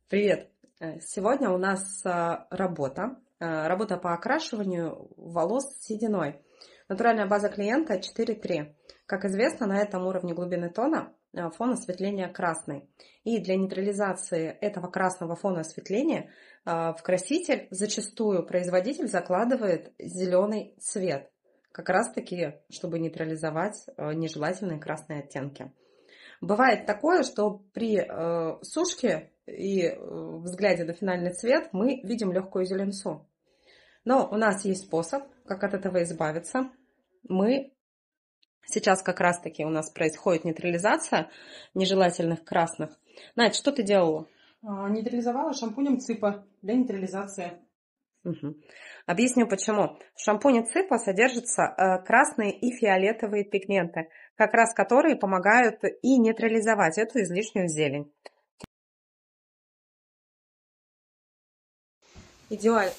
Привет! Сегодня у нас работа по окрашиванию волос сединой. Натуральная база клиента 4.3. Как известно, на этом уровне глубины тона фон осветления красный. И для нейтрализации этого красного фона осветления в краситель зачастую производитель закладывает зеленый цвет. Как раз таки, чтобы нейтрализовать нежелательные красные оттенки. Бывает такое, что при сушке и взгляде на финальный цвет мы видим легкую зеленцу. Но у нас есть способ, как от этого избавиться. Сейчас как раз-таки у нас происходит нейтрализация нежелательных красных. Надь, что ты делала? Нейтрализовала шампунем Ципа для нейтрализации. Угу. Объясню почему. В шампуне Ципа содержатся красные и фиолетовые пигменты, как раз которые помогают и нейтрализовать эту излишнюю зелень. Идеально.